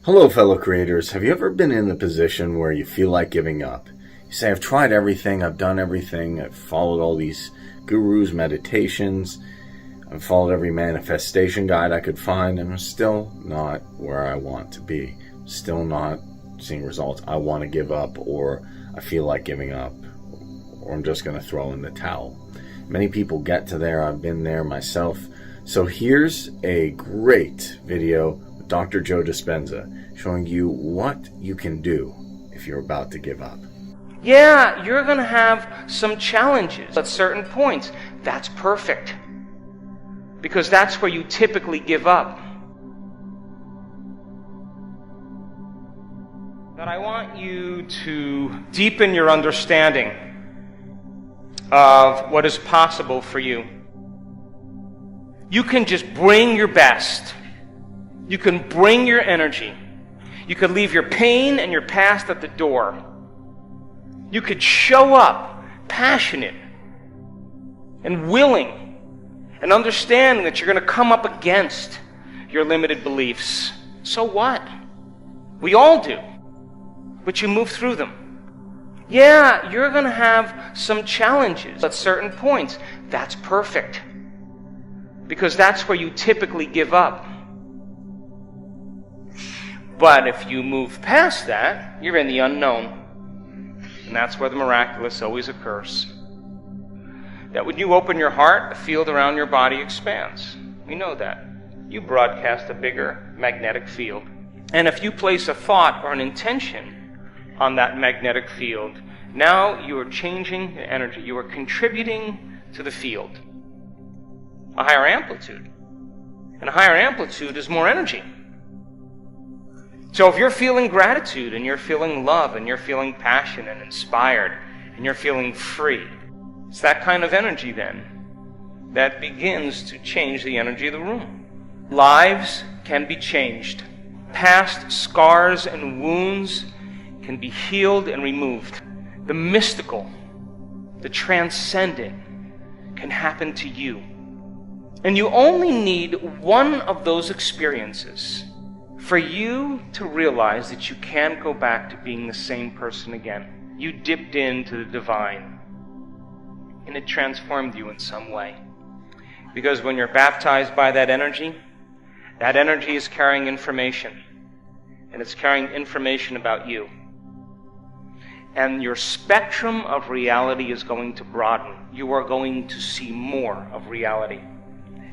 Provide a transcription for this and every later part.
Hello, fellow creators. Have you ever been in the position where you feel like giving up? You say, I've tried everything, I've done everything, I've followed all these gurus, meditations, I've followed every manifestation guide I could find, and I'm still not where I want to be. Still not seeing results. I want to give up, or I feel like giving up, or I'm just going to throw in the towel. Many people get to there. I've been there myself. So here's a great video Dr. Joe Dispenza, showing you what you can do if you're about to give up. Yeah, you're going to have some challenges at certain points. That's perfect, because that's where you typically give up. But I want you to deepen your understanding of what is possible for you. You can just bring your best. You can bring your energy. You could leave your pain and your past at the door. You could show up passionate and willing and understanding that you're going to come up against your limited beliefs. So what? We all do. But you move through them. Yeah, you're going to have some challenges at certain points. That's perfect, because that's where you typically give up. But if you move past that, you're in the unknown. And that's where the miraculous always occurs. That when you open your heart, the field around your body expands. We know that. You broadcast a bigger magnetic field. And if you place a thought or an intention on that magnetic field, now you are changing the energy. You are contributing to the field. A higher amplitude. And a higher amplitude is more energy. So if you're feeling gratitude, and you're feeling love, and you're feeling passion and inspired, and you're feeling free, it's that kind of energy then that begins to change the energy of the room. Lives can be changed. Past scars and wounds can be healed and removed. The mystical, the transcendent can happen to you. And you only need one of those experiences for you to realize that you can go back to being the same person again. You dipped into the divine, and it transformed you in some way. Because when you're baptized by that energy is carrying information, and it's carrying information about you. And your spectrum of reality is going to broaden. You are going to see more of reality.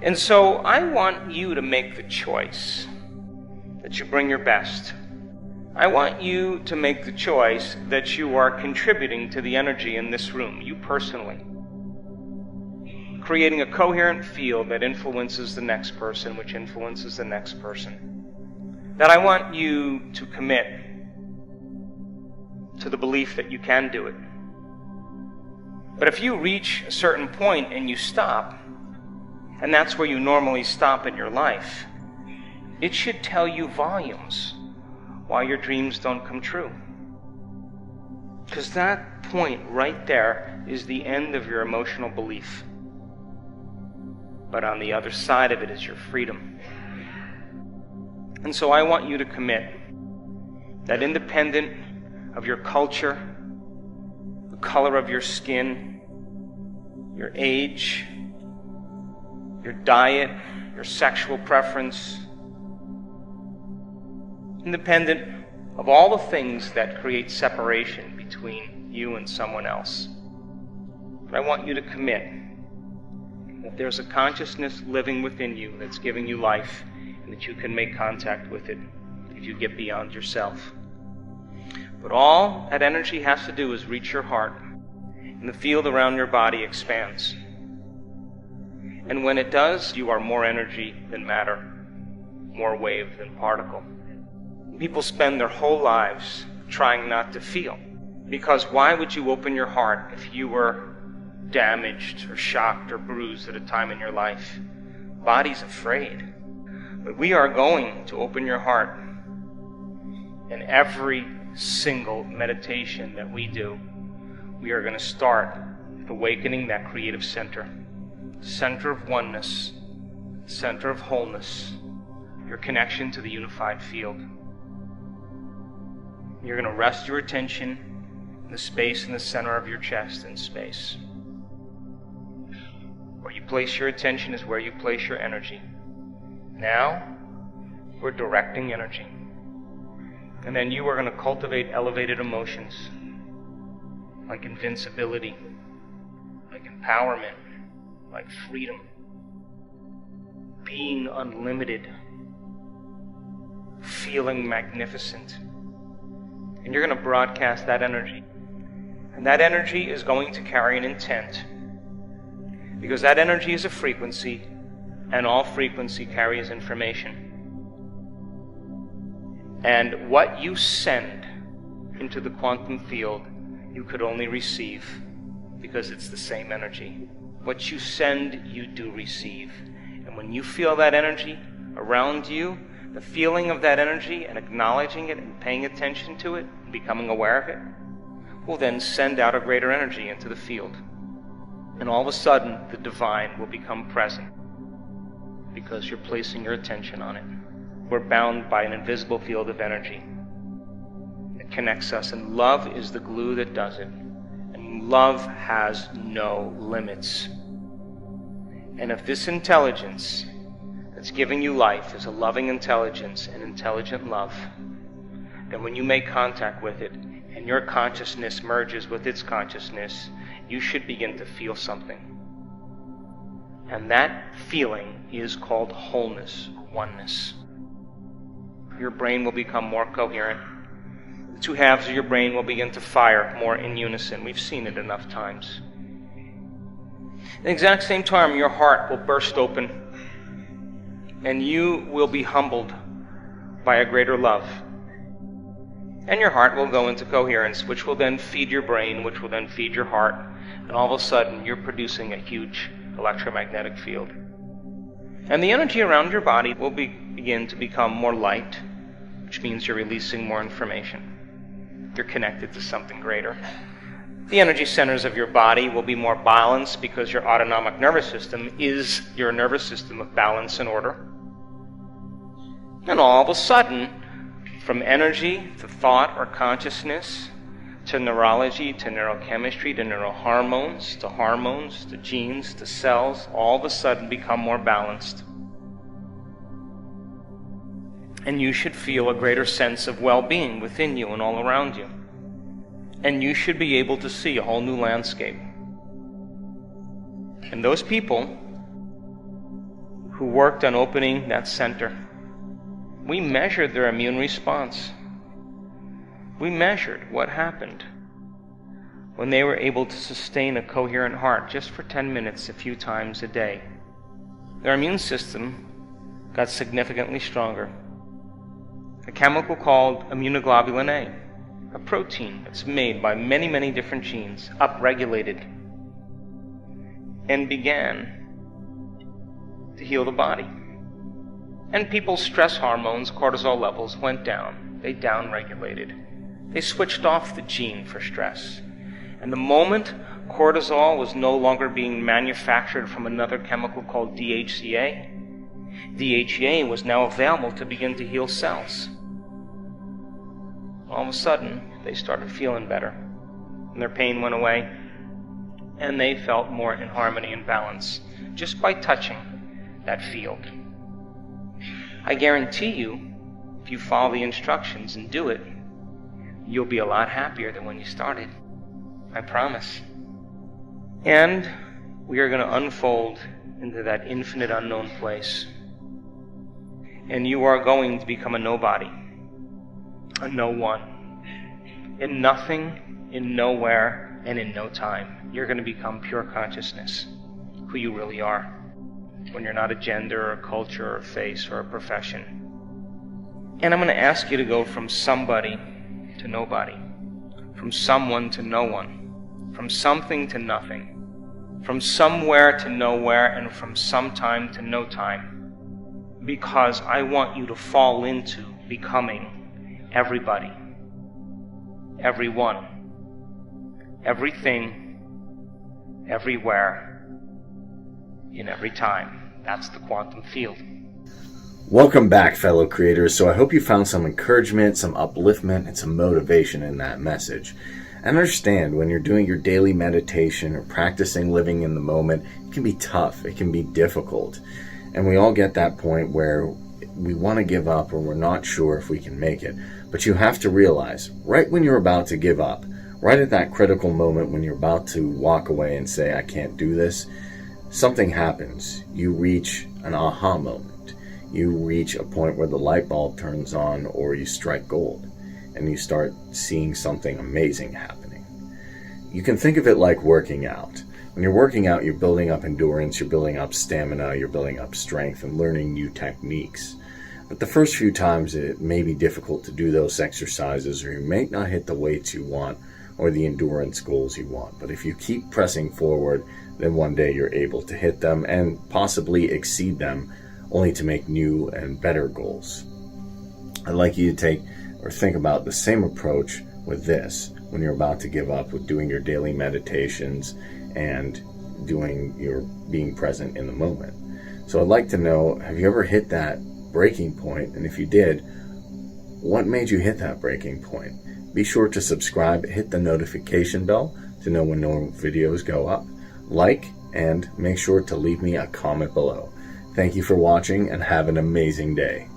And so I want you to make the choice that you bring your best. I want you to make the choice that you are contributing to the energy in this room, you personally. Creating a coherent field that influences the next person, which influences the next person. That I want you to commit to the belief that you can do it. But if you reach a certain point and you stop, and that's where you normally stop in your life, it should tell you volumes why your dreams don't come true. Because that point right there is the end of your emotional belief. But on the other side of it is your freedom. And so I want you to commit that, independent of your culture, the color of your skin, your age, your diet, your sexual preference, independent of all the things that create separation between you and someone else. But I want you to commit that there's a consciousness living within you that's giving you life, and that you can make contact with it if you get beyond yourself. But all that energy has to do is reach your heart, and the field around your body expands. And when it does, you are more energy than matter, more wave than particle. People spend their whole lives trying not to feel. Because why would you open your heart if you were damaged or shocked or bruised at a time in your life? Body's afraid. But we are going to open your heart. And every single meditation that we do, we are going to start with awakening that creative center. Center of oneness, center of wholeness, your connection to the unified field. You're going to rest your attention in the space in the center of your chest in space. Where you place your attention is where you place your energy. Now, we're directing energy. And then you are going to cultivate elevated emotions like invincibility, like empowerment, like freedom, being unlimited, feeling magnificent. And you're going to broadcast that energy. And that energy is going to carry an intent. Because that energy is a frequency, and all frequency carries information. And what you send into the quantum field, you could only receive, because it's the same energy. What you send, you do receive. And when you feel that energy around you, the feeling of that energy and acknowledging it and paying attention to it, and becoming aware of it, will then send out a greater energy into the field. And all of a sudden, the divine will become present because you're placing your attention on it. We're bound by an invisible field of energy that connects us, and love is the glue that does it. And love has no limits. And if this intelligence that's giving you life is a loving intelligence and intelligent love, then when you make contact with it and your consciousness merges with its consciousness, you should begin to feel something. And that feeling is called wholeness, oneness. Your brain will become more coherent. The two halves of your brain will begin to fire more in unison. We've seen it enough times. At the exact same time, your heart will burst open, and you will be humbled by a greater love. And your heart will go into coherence, which will then feed your brain, which will then feed your heart, and all of a sudden you're producing a huge electromagnetic field. And the energy around your body will begin to become more light, which means you're releasing more information. You're connected to something greater. The energy centers of your body will be more balanced because your autonomic nervous system is your nervous system of balance and order. And all of a sudden, from energy to thought or consciousness, to neurology, to neurochemistry, to hormones, to genes, to cells, all of a sudden become more balanced. And you should feel a greater sense of well-being within you and all around you. And you should be able to see a whole new landscape. And those people who worked on opening that center, we measured their immune response. We measured what happened when they were able to sustain a coherent heart just for 10 minutes a few times a day. Their immune system got significantly stronger. A chemical called immunoglobulin A, a protein that's made by many, many different genes, upregulated and began to heal the body. And people's stress hormones, cortisol levels, went down. They downregulated. They switched off the gene for stress. And the moment cortisol was no longer being manufactured from another chemical called DHEA, DHEA was now available to begin to heal cells. All of a sudden, they started feeling better. And their pain went away. And they felt more in harmony and balance just by touching that field. I guarantee you, if you follow the instructions and do it, you'll be a lot happier than when you started. I promise. And we are going to unfold into that infinite unknown place. And you are going to become a nobody, a no one. In nothing, in nowhere, and in no time. You're going to become pure consciousness, who you really are, when you're not a gender or a culture or a face or a profession. And I'm going to ask you to go from somebody to nobody, from someone to no one, from something to nothing, from somewhere to nowhere, and from sometime to no time, because I want you to fall into becoming everybody, everyone, everything, everywhere, in every time. That's the quantum field. Welcome back, fellow creators. So I hope you found some encouragement, some upliftment, and some motivation in that message. And understand, when you're doing your daily meditation or practicing living in the moment, it can be tough, it can be difficult. And we all get that point where we want to give up or we're not sure if we can make it. But you have to realize, right when you're about to give up, right at that critical moment when you're about to walk away and say, I can't do this, something happens. You reach an aha moment. You reach a point where the light bulb turns on, or you strike gold and you start seeing something amazing happening. You can think of it like working out. When you're working out, you're building up endurance, you're building up stamina, you're building up strength and learning new techniques. But the first few times it may be difficult to do those exercises, or you may not hit the weights you want or the endurance goals you want. But if you keep pressing forward, then one day you're able to hit them and possibly exceed them, only to make new and better goals. I'd like you to take or think about the same approach with this when you're about to give up, with doing your daily meditations and doing your being present in the moment. So I'd like to know, have you ever hit that breaking point? And if you did, what made you hit that breaking point? Be sure to subscribe, hit the notification bell to know when new videos go up, like, and make sure to leave me a comment below. Thank you for watching and have an amazing day.